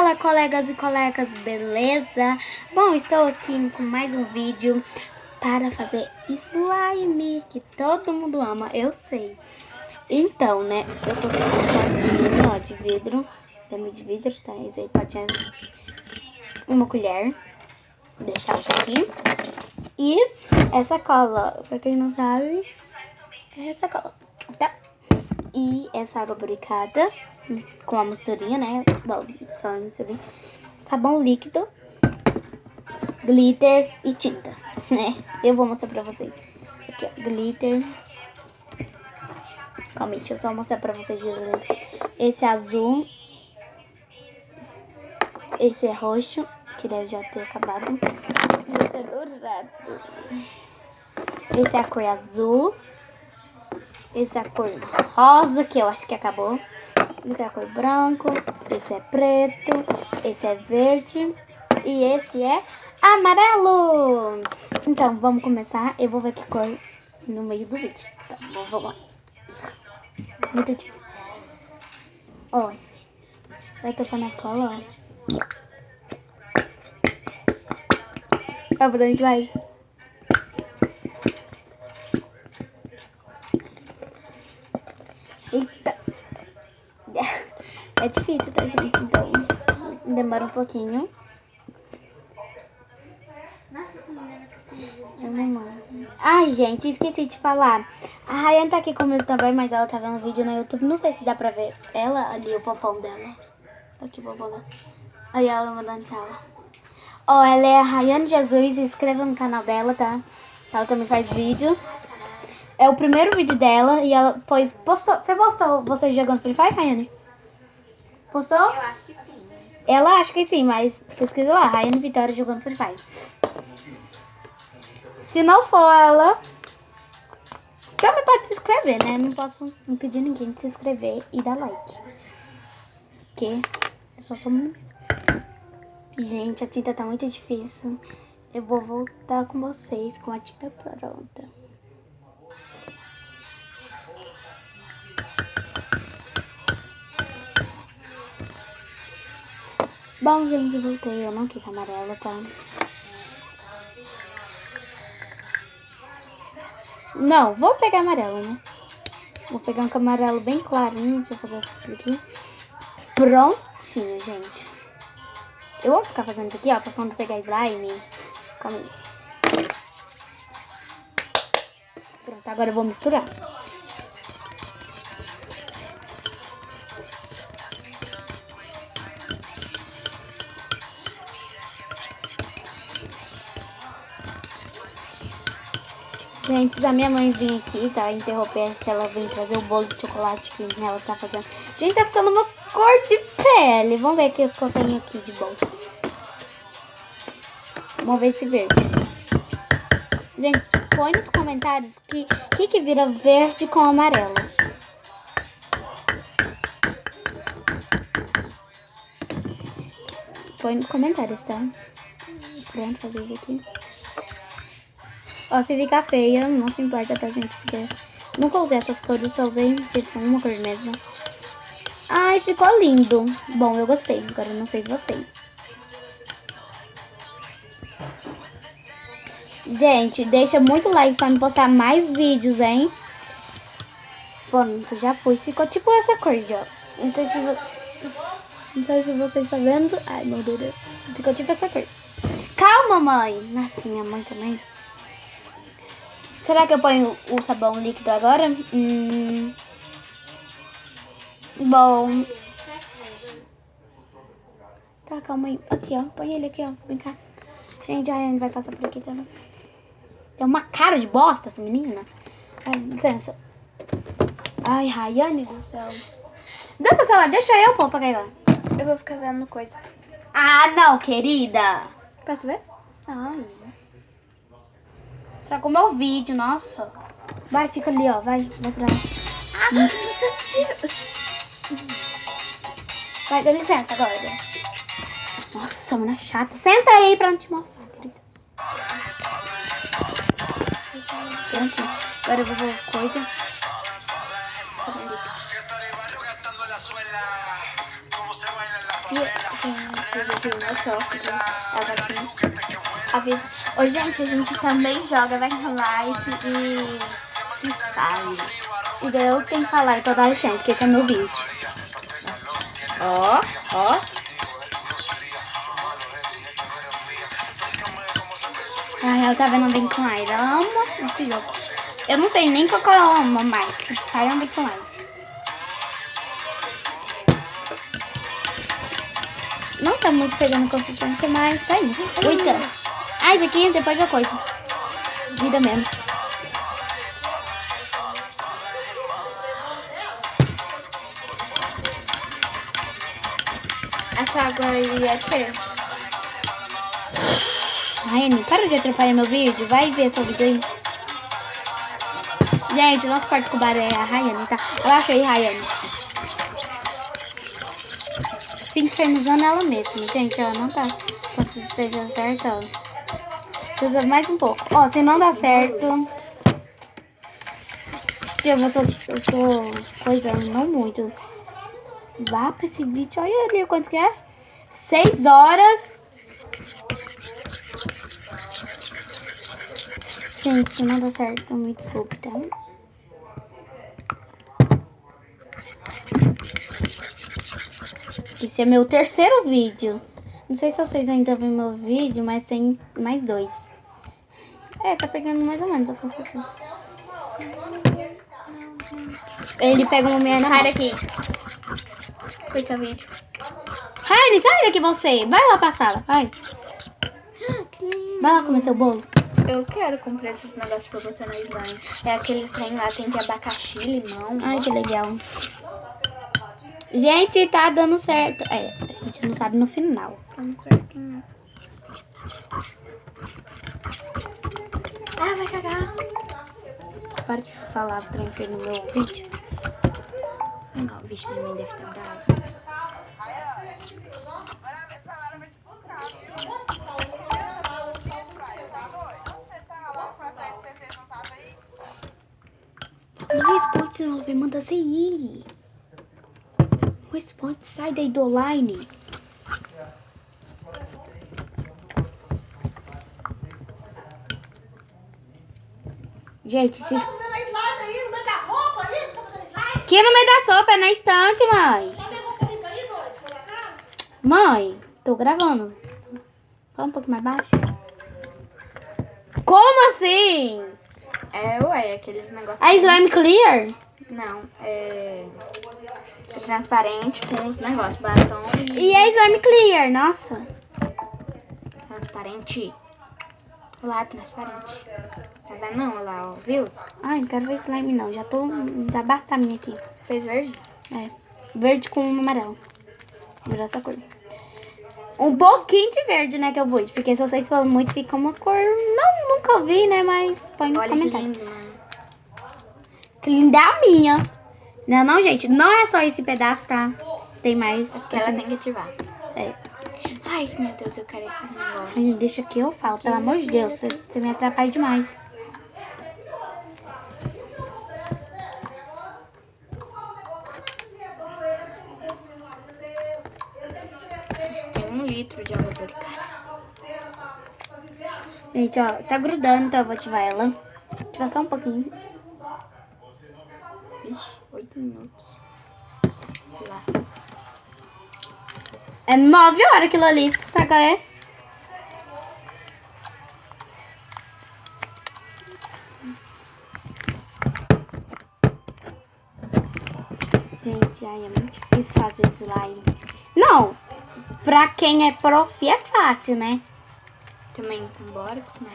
Fala, colegas e colegas, beleza? Bom, estou aqui com mais um vídeo para fazer slime, que todo mundo ama, eu sei. Então, né, eu tô com um potinho, ó, de vidro. Também de vidro, tá? Esse aí, potinho, uma colher. Vou deixar aqui. E essa cola, pra quem não sabe, é essa cola, tá? E essa água boricada com a misturinha, né? Bom, só a misturinha. Sabão líquido, glitters e tinta, né? Eu vou mostrar pra vocês. Aqui, ó, glitter. Calma aí, deixa eu só mostrar pra vocês. Esse é azul. Esse é roxo, que deve já ter acabado. E esse é dourado. Esse é a cor azul. Esse é a cor rosa, que eu acho que acabou. Esse é a cor branco. Esse é preto. Esse é verde. E esse é amarelo. Então, vamos começar. Eu vou ver que cor no meio do vídeo. Tá bom, vamos lá. Muito difícil. Ó, vai tocar na cola, ó. Tá por onde vai? Eita. É difícil, tá, gente? Então, demora um pouquinho. Nossa, essa menina Eu não mando. Ai, gente, esqueci de falar. A Rayane tá aqui comigo também, mas ela tá vendo vídeo no YouTube. Não sei se dá pra ver ela ali, o popão dela. Tá aqui o popão dela. Aí ela mandando tchau. Ó, ela é a Rayane Jesus. Se inscreva no canal dela, tá? Ela também faz vídeo. É o primeiro vídeo dela e ela postou. Você postou você jogando Free Fire, Rayane? Postou? Eu acho que sim. Ela acha que sim, mas pesquisa lá, Rayane Vitória jogando Free Fire. Se não for ela, também pode se inscrever, né? Não posso impedir ninguém de se inscrever e dar like. Porque eu só sou... Gente, a tinta tá muito difícil. Eu vou voltar com vocês com a tinta pronta. Bom, gente, eu voltei. Eu não quis amarela, tá? Não, vou pegar amarelo, né? Vou pegar um amarelo bem clarinho. Deixa eu fazer isso aqui. Prontinho, gente. Eu vou ficar fazendo isso aqui, ó, pra quando pegar slime. Calma aí. Pronto, agora eu vou misturar. Gente, se a minha mãe vir aqui, tá? Interromper que ela vem trazer o bolo de chocolate que ela tá fazendo. Gente, tá ficando uma cor de pele. Vamos ver o que eu tenho aqui de bom. Vamos ver esse verde. Gente, põe nos comentários que vira verde com amarelo. Põe nos comentários, tá? Pronto, fazer isso aqui. Ó, se ficar feia, não se importa, tá, gente? Porque nunca usei essas cores, só usei tipo uma cor mesmo. Ai, ficou lindo. Bom, eu gostei. Agora eu não sei se vocês. Gente, deixa muito like pra me postar mais vídeos, hein? Pronto, já pus. Ficou tipo essa cor, ó. Não sei se vocês estão vendo. Ai, meu Deus. Ficou tipo essa cor. Calma, mãe. Nossa, minha mãe também. Será que eu ponho o sabão líquido agora? Bom. Tá, calma aí. Aqui, ó. Põe ele aqui, ó. Vem cá. Gente, a Rayane vai passar por aqui também. Tem uma cara de bosta essa menina. Ai, licença. Ai, Rayane do céu. Dança o celular. Deixa eu, pô, pra cair lá. Eu vou ficar vendo coisa. Ah, não, querida. Posso ver? Ai. Estragou meu vídeo, nossa. Vai, fica ali, ó. Vai pra lá. Vai, dá licença agora. Nossa, menina chata. Senta aí pra não te mostrar, querida. Prontinho. Agora eu vou ver coisa. Aqui o meu próprio, a gatinha. Avisa. Ô, gente, a gente também joga Vai Life e Freestyle. E daí eu tenho que falar, então dá licença, que esse é meu vídeo. Ó, ó. Ai, ela tá vendo bem com Life. Ela ama esse jogo. Eu não sei nem qual ela ama mais. Freestyle ou bem com Life. Não tá muito pegando consistência, mas tá indo. Eita. Ah, isso aqui depois da coisa. Vida mesmo. Essa água aí é que? Raiane, para de atrapalhar meu vídeo. Vai ver seu vídeo aí. Gente, o nosso quarto com o bar é a Raiane, tá? Abaixa aí, Raiane. Fica infernizando ela mesma, gente. Ela não tá com consistência acertando. Precisa mais um pouco. Ó, se não dá certo... Eu sou coisando, não muito. Vá pra esse vídeo. Olha ali quanto que é. 6 horas. Gente, se não dá certo, me desculpe, tá? Esse é meu terceiro vídeo. Não sei se vocês ainda viram meu vídeo, mas tem mais 2. É, tá pegando mais ou menos a consistência. Ele pega uma meia na Sai mão. daqui. Curta o vídeo. Raine, sai daqui você. Vai lá pra sala, vai. Que lindo. Vai lá comer seu bolo. Eu quero comprar esses negócios pra botar na slime. É aqueles trem lá, tem de abacaxi, limão. Ai, que legal. Gente, tá dando certo. É, a gente não sabe no final. Vamos ver quem é. Ah, vai cagar. Para de falar o trem feio no meu vídeo. Não, vixe, minha mãe deve estar brava. Não responde, senão vai mandar você ir. Não responde, sai daí do online. Gente, se... Que no meio da sopa, é na estante, mãe. Mãe, tô gravando. Fala um pouco mais baixo. Como assim? Ué, aqueles negócios. A slime clear? Não, é transparente com os negócios, batom E a slime clear, nossa. transparente. Olha lá, transparente. Tá vendo não? Olha lá, ó, viu? Ai, não quero ver slime não. Já basta a minha aqui. Você fez verde? É. Verde com amarelo. Virou essa cor. Um pouquinho de verde, né, que eu pus. Porque se vocês falam muito, fica uma cor... Não, nunca vi, né, mas põe nos Olha que comentários. lindo, mano. Que linda é a minha. Não, não, gente. Não é só esse pedaço, tá? Tem mais. Porque ela tem que ativar. É. Ai, meu Deus, eu quero esses negócios. Ai, deixa que eu falo. Pelo amor de Deus. Você me atrapalha demais. Tem 1 litro de água boricada. Gente, ó. Tá grudando, então eu vou ativar ela. Ativar só um pouquinho. Vixe, 8 minutos. Sei lá. É 9 horas aquilo ali, saca, é? Gente, ai, é muito difícil fazer slime. Não, pra quem é profi é fácil, né? Também com bórax, né?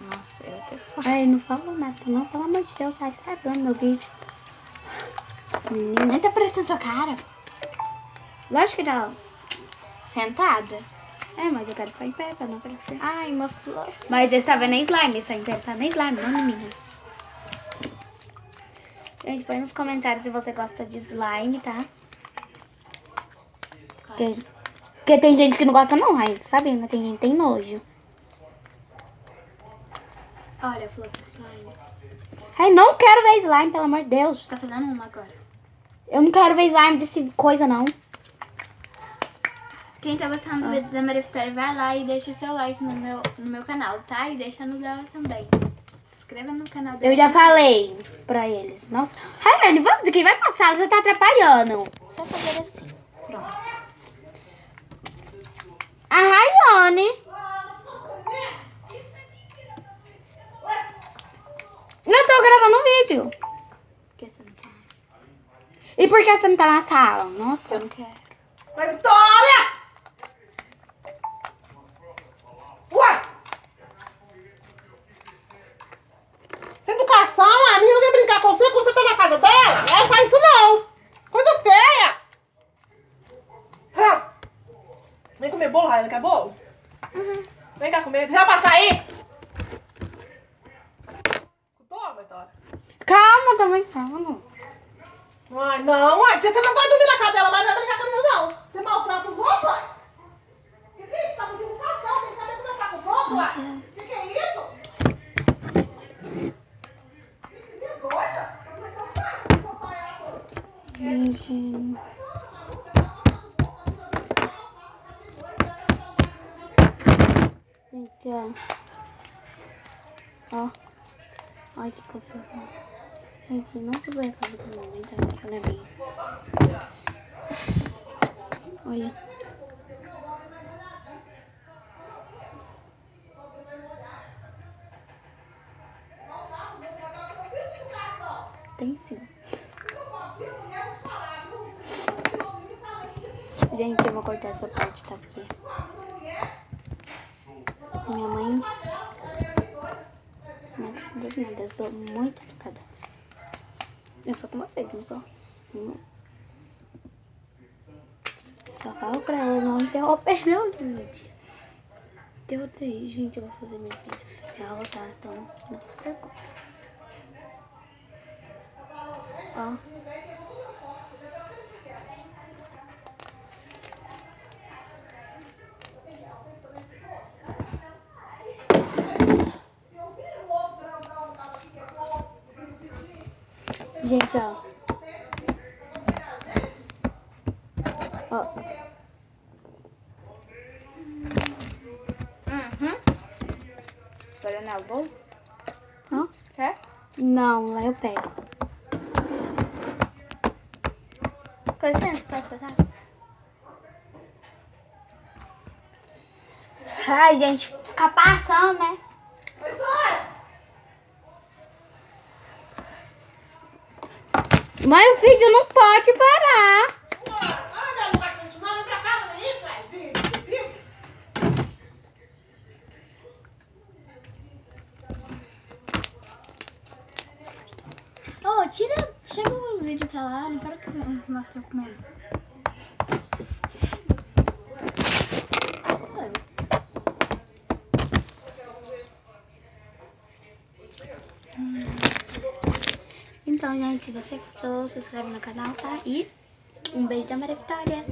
Nossa, eu até falo. Ai, não fala nada, não. Pelo amor de Deus, sai estragando meu vídeo. Menina. Nem tá parecendo sua cara. Lógico que não. Sentada. É, mas eu quero ficar em pé pra não aparecer. Ai, uma flor. Mas esse tá vendo em slime, esse tá interessado em slime, não em mim. Gente, põe nos comentários se você gosta de slime, tá? Porque tem gente que não gosta não, Raí, você tá vendo? Tem gente que tem nojo. Olha a flor do slime. Ai, não quero ver slime, pelo amor de Deus. Tá fazendo uma agora. Eu não quero ver slime desse coisa, não. Quem tá gostando do vídeo da Maria Vitória, vai lá e deixa o seu like no meu canal, tá? E deixa no dela também. Se inscreva no canal dela. Eu já falei pra eles. Nossa. Raiane, vamos aqui, vai passar, você tá atrapalhando. Só fazer assim. Pronto. A Raiane. Não tô gravando um vídeo. Por que você não quer? E por que você não tá na sala? Nossa. Eu não quero. Maria Vitória! Ué! Sem educação, a menina não vem brincar com você quando você tá na casa dela? Ela faz isso não! Coisa feia! Vem comer bolo, Raia, quer bolo? Vem cá comer. Já passa aí! Toma, Vitória. Calma, também calma. Ai, não, tia, você não vai dormir na casa dela, mas não vai brincar comigo, não. Você maltrata os outros, uai. Que isso? Tá pedindo educação, tem que saber conversar com os outros, uai. Que é isso? Que doida? Gente. Gente, ó. Ai, que gostoso. Gente, não se vai fazer com o momento, ela é bem. Olha. Tem sim. Gente, eu vou cortar essa parte, tá? Porque minha mãe... Não tá fazendo nada, eu sou muito educada. Eu sou com vocês, não sou? Só falo pra ela não interromper meu vídeo. Interromper, gente, eu vou fazer meus vídeos sem ela, tá? Então, não se preocupe. Ó. Gente, ó. Ó. Bora na bolo? Ó. Quer? Não, lá eu pego. Com licença, posso passar? Ai, gente, ficar passando, né? Mas o vídeo não pode parar. Não vai continuar, vem pra casa, não é isso, velho? Ô, chega o vídeo pra lá, não quero que mostre eu comendo. Então, gente, se você gostou, se inscreve no canal, tá? E um beijo da Maria Vitória.